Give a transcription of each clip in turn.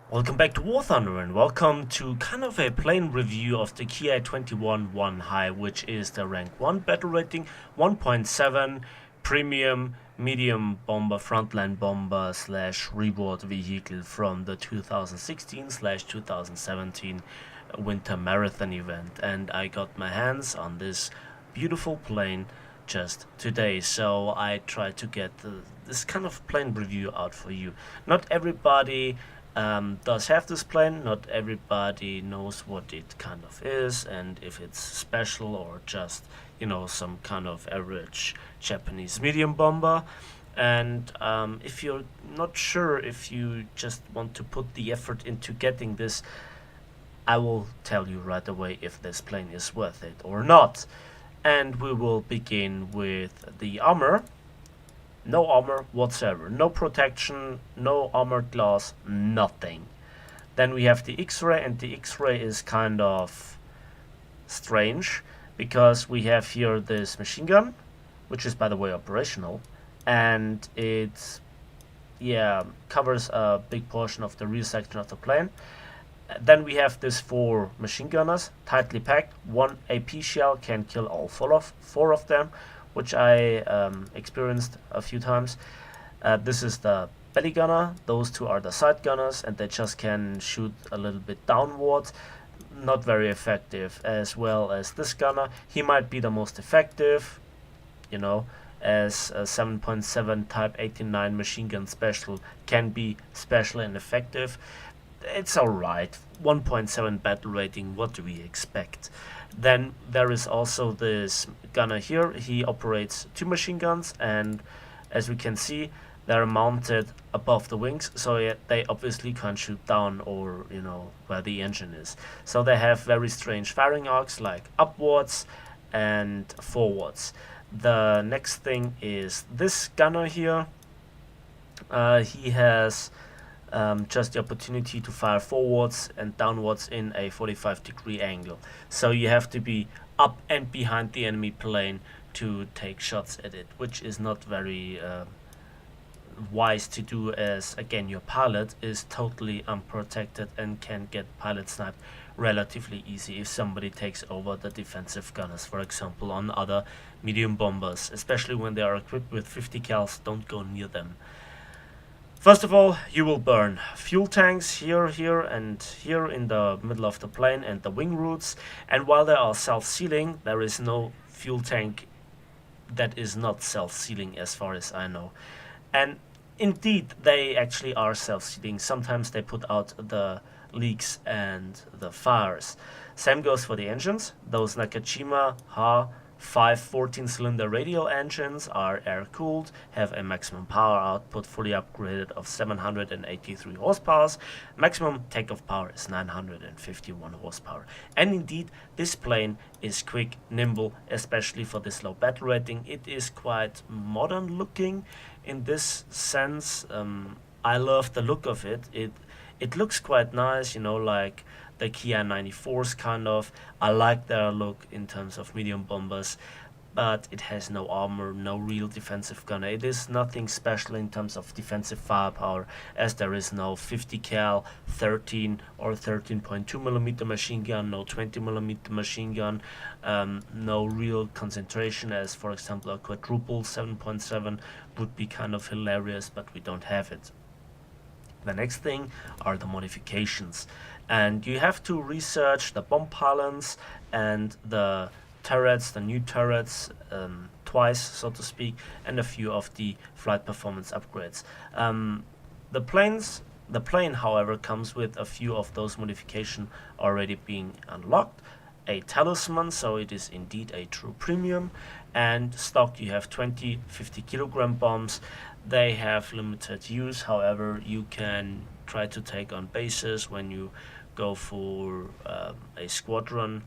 Welcome back to War Thunder and welcome to kind of a plain review of the Ki-21-I, which is the rank 1 battle rating 1.7 premium medium bomber frontline bomber slash reward vehicle from the 2016/2017 winter marathon event, and I got my hands on this beautiful plane just today, so I tried to get this kind of plane review out for you. Not everybody does have this plane. Not everybody knows what it kind of is and if it's special or just, some kind of average Japanese medium bomber. And if you're not sure if you just want to put the effort into getting this, I will tell you right away if this plane is worth it or not. And we will begin with the armor. No armor whatsoever, no protection, no armored glass, nothing. Then we have the X-ray, and the X-ray is kind of strange because we have here this machine gun, which is by the way operational, and it covers a big portion of the rear section of the plane. Then we have these four machine gunners, tightly packed. One AP shell can kill all four of them, which I experienced a few times. This is the belly gunner, those two are the side gunners, and they just can shoot a little bit downwards. Not very effective. As well as this gunner, he might be the most effective, as a 7.7 Type 89 machine gun special can be special and effective. It's alright, 1.7 battle rating, what do we expect? Then there is also this gunner here. He operates two machine guns, and as we can see, they're mounted above the wings, so they obviously can't shoot down or where the engine is. So they have very strange firing arcs, like upwards and forwards. The next thing is this gunner here. He has just the opportunity to fire forwards and downwards in a 45-degree angle. So you have to be up and behind the enemy plane to take shots at it, which is not very wise to do, as again your pilot is totally unprotected and can get pilot sniped relatively easy if somebody takes over the defensive gunners, for example on other medium bombers, especially when they are equipped with 50 cals. Don't go near them. First of all, you will burn fuel tanks here, and here in the middle of the plane and the wing roots. And while they are self-sealing, there is no fuel tank that is not self-sealing as far as I know. And indeed, they actually are self-sealing. Sometimes they put out the leaks and the fires. Same goes for the engines. Those Nakajima Ha 5 14-cylinder radial engines are air-cooled, have a maximum power output fully upgraded of 783 horsepower. Maximum takeoff power is 951 horsepower. And indeed, this plane is quick, nimble, especially for this low battle rating. It is quite modern looking in this sense. I love the look of it. It looks quite nice, like the Ki-94s kind of. I like their look in terms of medium bombers, but it has no armor, no real defensive gunner. It is nothing special in terms of defensive firepower, as there is no 50 cal 13 or 13.2 millimeter machine gun, no 20 millimeter machine gun, no real concentration, as for example a quadruple 7.7 would be kind of hilarious, but we don't have it. The next thing are the modifications, and you have to research the bomb pylons and the turrets, the new turrets, twice, so to speak, and a few of the flight performance upgrades. The plane, however, comes with a few of those modifications already being unlocked. A talisman, so it is indeed a true premium, and stock you have 20 50 kilogram bombs. They have limited use, however you can try to take on bases when you go for a squadron.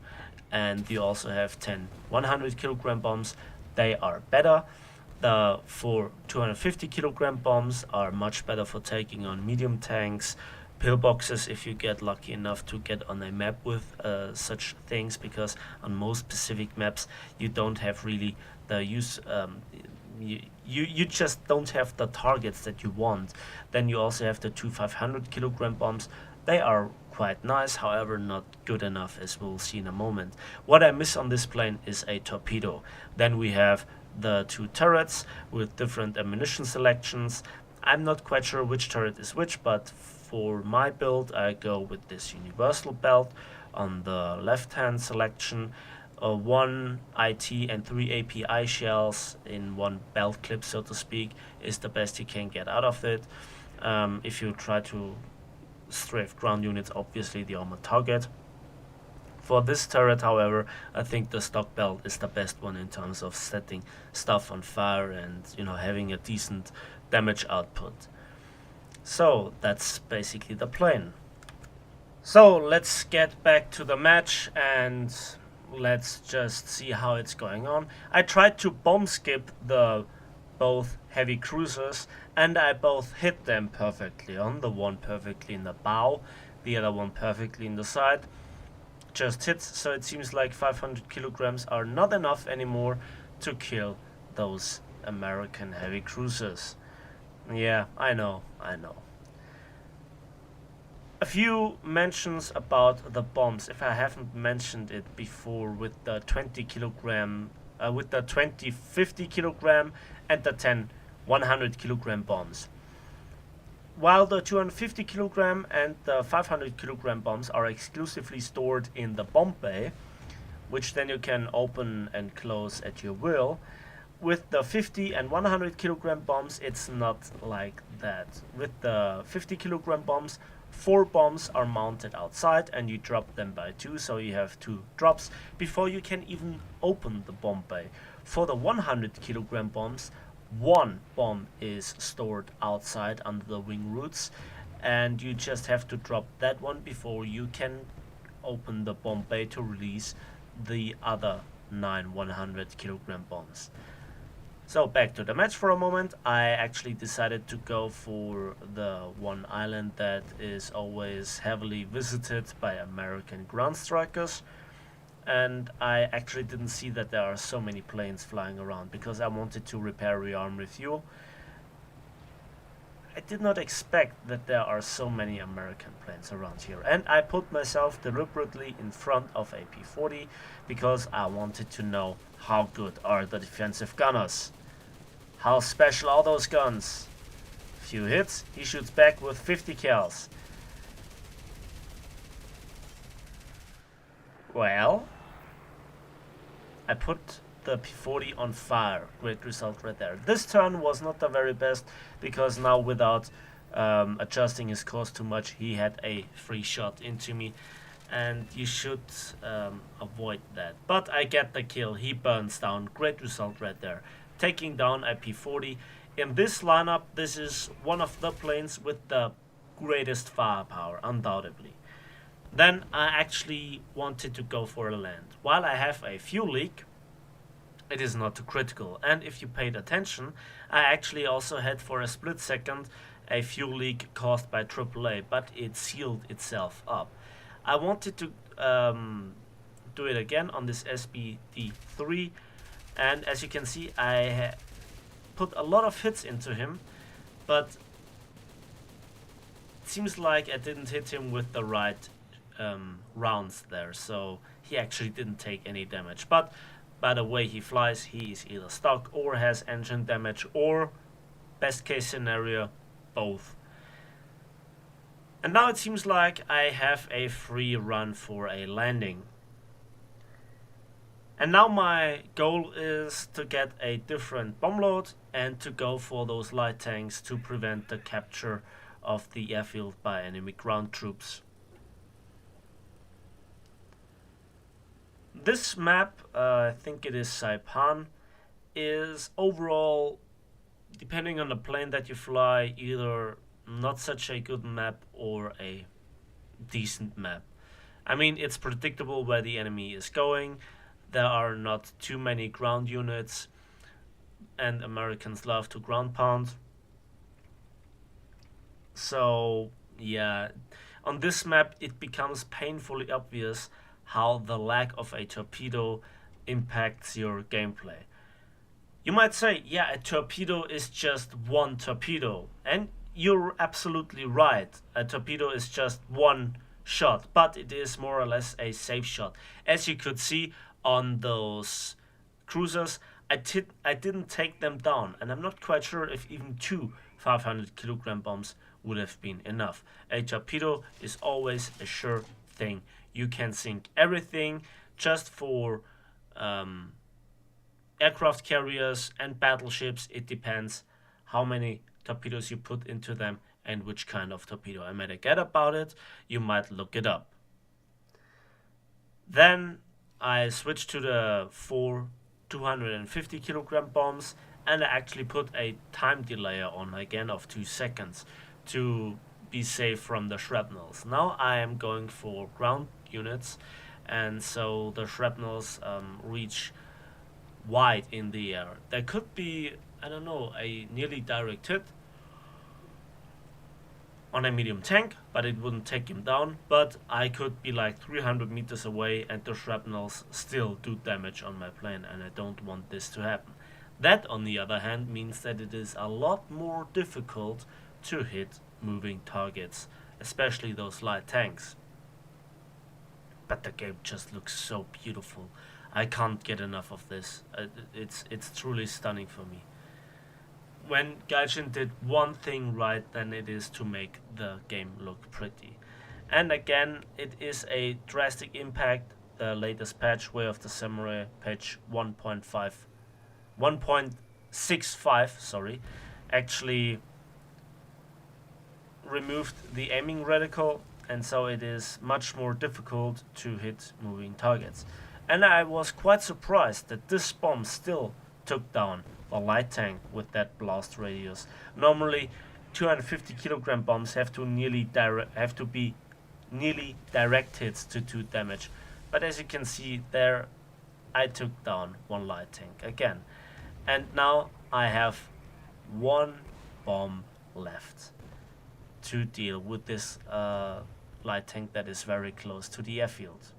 And you also have 10 100 kilogram bombs. They are better. The 4 250 kilogram bombs are much better for taking on medium tanks, pillboxes if you get lucky enough to get on a map with such things, because on most specific maps you don't have really the use. You just don't have the targets that you want. Then you also have the two 500 kilogram bombs. They are quite nice, however not good enough, as we'll see in a moment. What I miss on this plane is a torpedo. Then we have the two turrets with different ammunition selections. I'm not quite sure which turret is which, but for my build I go with this universal belt on the left hand selection. One IT and 3 API shells in one belt clip, so to speak, is the best you can get out of it. If you try to strafe ground units, obviously the armored target. For this turret, however, I think the stock belt is the best one in terms of setting stuff on fire and, you know, having a decent damage output. So that's basically the plane. So let's get back to the match and let's just see how it's going on. I tried to bomb skip the both heavy cruisers and I both hit them perfectly on. The one perfectly in the bow, the other one perfectly in the side. Just hits, so it seems like 500 kilograms are not enough anymore to kill those American heavy cruisers. Yeah, I know. A few mentions about the bombs, if I haven't mentioned it before, with the 20 kilogram, with the 20 50 kilogram and the 10 100 kilogram bombs. While the 250 kilogram and the 500 kilogram bombs are exclusively stored in the bomb bay, which then you can open and close at your will, with the 50 and 100 kilogram bombs it's not like that. With the 50 kilogram bombs, 4 bombs are mounted outside and you drop them by 2, so you have 2 drops before you can even open the bomb bay. For the 100 kilogram bombs, 1 bomb is stored outside under the wing roots and you just have to drop that one before you can open the bomb bay to release the other 9 100 kilogram bombs. So back to the match for a moment. I actually decided to go for the one island that is always heavily visited by American ground strikers, and I actually didn't see that there are so many planes flying around because I wanted to repair rearm refuel. I did not expect that there are so many American planes around here, and I put myself deliberately in front of a P-40 because I wanted to know how good are the defensive gunners. How special are those guns? Few hits, he shoots back with 50 cals. Well, I put the P-40 on fire. Great result right there. This turn was not the very best because now without adjusting his course too much, he had a free shot into me, and you should avoid that. But I get the kill. He burns down. Great result right there. Taking down a P-40. In this lineup, this is one of the planes with the greatest firepower, undoubtedly. Then I actually wanted to go for a land. While I have a fuel leak, it is not too critical. And if you paid attention, I actually also had for a split second a fuel leak caused by AAA, but it sealed itself up. I wanted to do it again on this SBD3, and as you can see, I put a lot of hits into him, but it seems like I didn't hit him with the right rounds there, so he actually didn't take any damage. But by the way he flies, he is either stuck or has engine damage, or best case scenario, both. And now it seems like I have a free run for a landing. And now my goal is to get a different bomb load and to go for those light tanks to prevent the capture of the airfield by enemy ground troops. This map, I think it is Saipan, is overall, depending on the plane that you fly, either not such a good map or a decent map. I mean, it's predictable where the enemy is going. There are not too many ground units, and Americans love to ground pound. So yeah, on this map it becomes painfully obvious how the lack of a torpedo impacts your gameplay. You might say, yeah, a torpedo is just one torpedo, and you're absolutely right. A torpedo is just one shot, but it is more or less a safe shot. As you could see on those cruisers, I didn't take them down, and I'm not quite sure if even two 500 kilogram bombs would have been enough. A torpedo is always a sure thing. You can sink everything. Just for um, aircraft carriers and battleships, it depends how many torpedoes you put into them and which kind of torpedo. I made a get about it. You might look it up. Then I switched to the four 250 kilogram bombs, and I actually put a time delayer on again of 2 seconds to be safe from the shrapnels. Now I am going for ground units, and so the shrapnels reach wide in the air. There could be, I don't know, a nearly direct hit on a medium tank, but it wouldn't take him down. But I could be like 300 meters away and the shrapnels still do damage on my plane, and I don't want this to happen. That, on the other hand, means that it is a lot more difficult to hit moving targets, especially those light tanks. But the game just looks so beautiful. I can't get enough of this. It's truly stunning for me. When Gaijin did one thing right, then it is to make the game look pretty. And again, it is a drastic impact. The latest patch, Way of the Samurai, patch 1.65, sorry, actually removed the aiming reticle, and so it is much more difficult to hit moving targets. And I was quite surprised that this bomb still took down a light tank with that blast radius. Normally, 250 kilogram bombs have to be nearly direct hits to do damage. But as you can see there, I took down one light tank again. And now I have one bomb left to deal with this light tank that is very close to the airfield.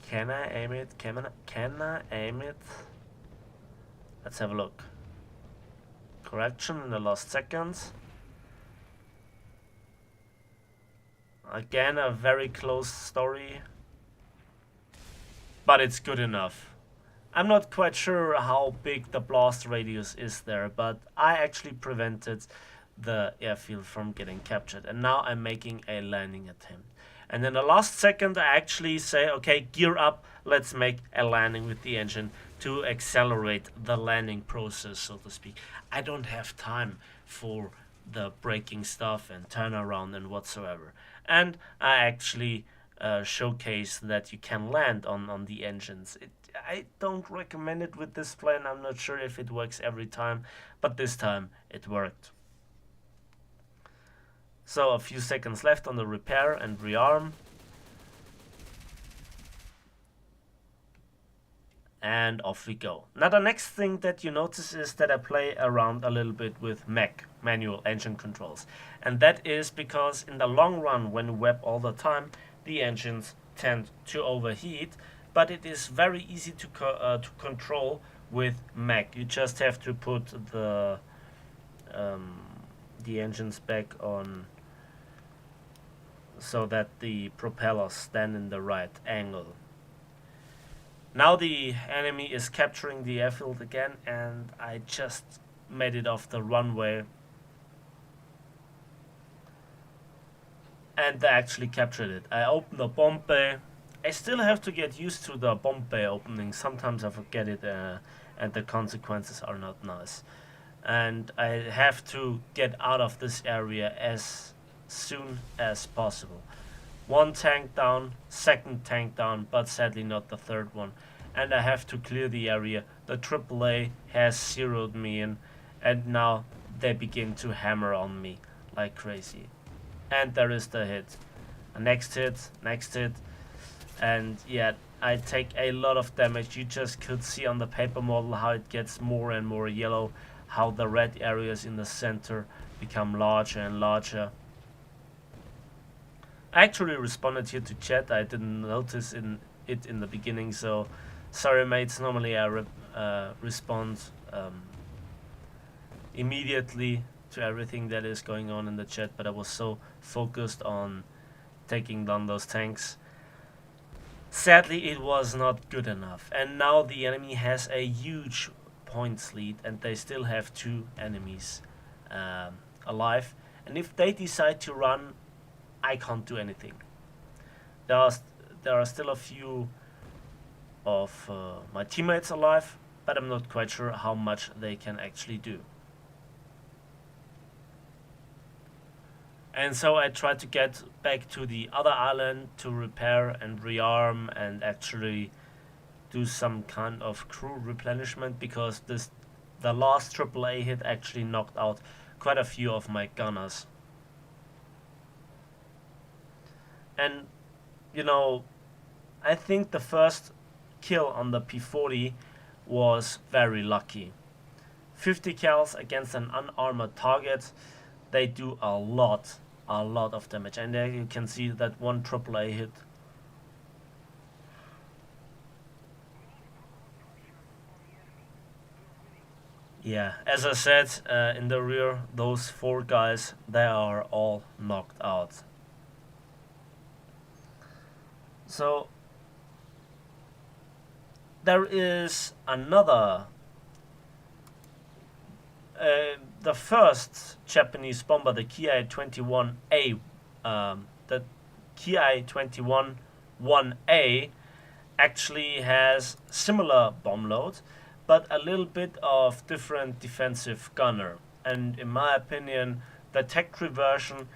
Can I aim it? Can I aim it? Let's have a look. Correction in the last seconds. Again, a very close story. But it's good enough. I'm not quite sure how big the blast radius is there, but I actually prevented the airfield from getting captured. And now I'm making a landing attempt. And in the last second, I actually say, okay, gear up, let's make a landing with the engine to accelerate the landing process, so to speak. I don't have time for the braking stuff and turnaround and whatsoever. And I actually showcase that you can land on the engines. I don't recommend it with this plane. I'm not sure if it works every time, but this time it worked. So a few seconds left on the repair and rearm. And off we go. Now the next thing that you notice is that I play around a little bit with MEC, manual engine controls. And that is because in the long run, when you web all the time, the engines tend to overheat. But it is very easy to control with MEC. You just have to put the engines back on so that the propellers stand in the right angle. Now the enemy is capturing the airfield again, and I just made it off the runway. And I actually captured it. I opened the bomb bay. I still have to get used to the bomb bay opening. Sometimes I forget it and the consequences are not nice. And I have to get out of this area as soon as possible. One tank down, second tank down, but sadly not the third one. And I have to clear the area. The AAA has zeroed me in, and now they begin to hammer on me like crazy. And there is the hit. Next hit, and yeah, I take a lot of damage. You just could see on the paper model how it gets more and more yellow, how the red areas in the center become larger and larger. I actually responded here to chat. I didn't notice it in the beginning, so sorry mates. Normally I respond immediately to everything that is going on in the chat, but I was so focused on taking down those tanks. Sadly, it was not good enough, and now the enemy has a huge points lead, and they still have 2 enemies alive. And if they decide to run, I can't do anything. There are still a few of my teammates alive, but I'm not quite sure how much they can actually do. And so I tried to get back to the other island to repair and rearm and actually do some kind of crew replenishment, because the last AAA hit actually knocked out quite a few of my gunners. And you know, I think the first kill on the P40 was very lucky. 50 kills against an unarmored target, they do a lot of damage. And there you can see that one AAA hit. Yeah, as I said, in the rear, those 4 guys, they are all knocked out. So there is another, the first Japanese bomber, the Ki-21-I, the Ki-21-I actually has similar bomb load, but a little bit of different defensive gunner. And in my opinion, the tech tree version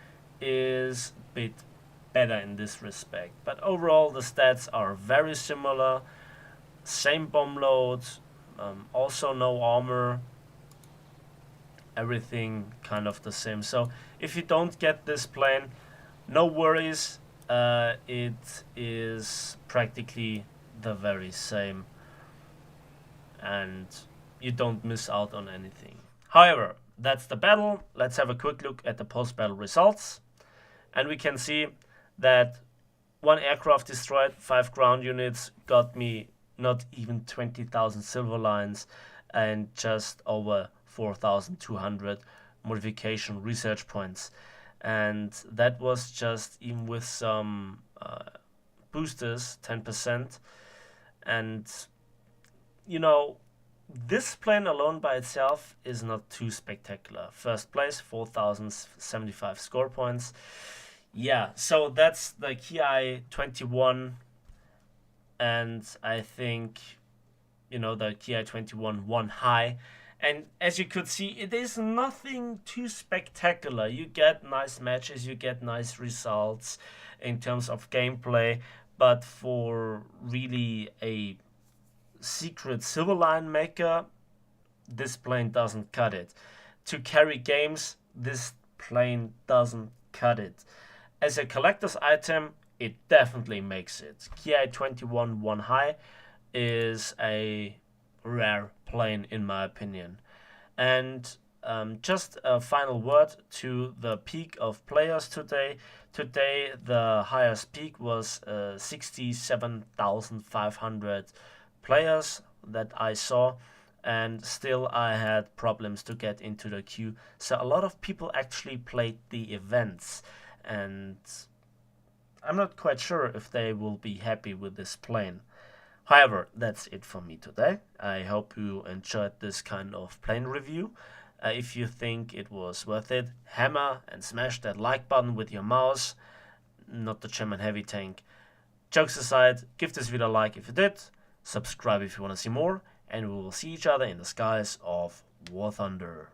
is a bit better in this respect. But overall, the stats are very similar. Same bomb load, also no armor, everything kind of the same. So if you don't get this plane, no worries, it is practically the very same and you don't miss out on anything. However, that's the battle. Let's have a quick look at the post-battle results, and we can see that 1 aircraft destroyed, 5 ground units, got me not even 20,000 silver lines and just over 4,200 modification research points. And that was just even with some boosters, 10%. And you know, this plane alone by itself is not too spectacular. First place, 4,075 score points. Yeah, so that's the Ki-21, and I think, you know, the Ki-21-I. And as you could see, it is nothing too spectacular. You get nice matches, you get nice results in terms of gameplay, but for really a secret silver line maker, this plane doesn't cut it. To carry games, this plane doesn't cut it. As a collector's item, it definitely makes it. Ki-21-I is a rare plane in my opinion. And just a final word to the peak of players today. Today the highest peak was 67,500 players that I saw, and still I had problems to get into the queue. So a lot of people actually played the events, and I'm not quite sure if they will be happy with this plane. However, that's it for me today. I hope you enjoyed this kind of plane review. If you think it was worth it, hammer and smash that like button with your mouse, not the German heavy tank. Jokes aside, give this video a like if you did, subscribe if you want to see more, and we will see each other in the skies of War Thunder.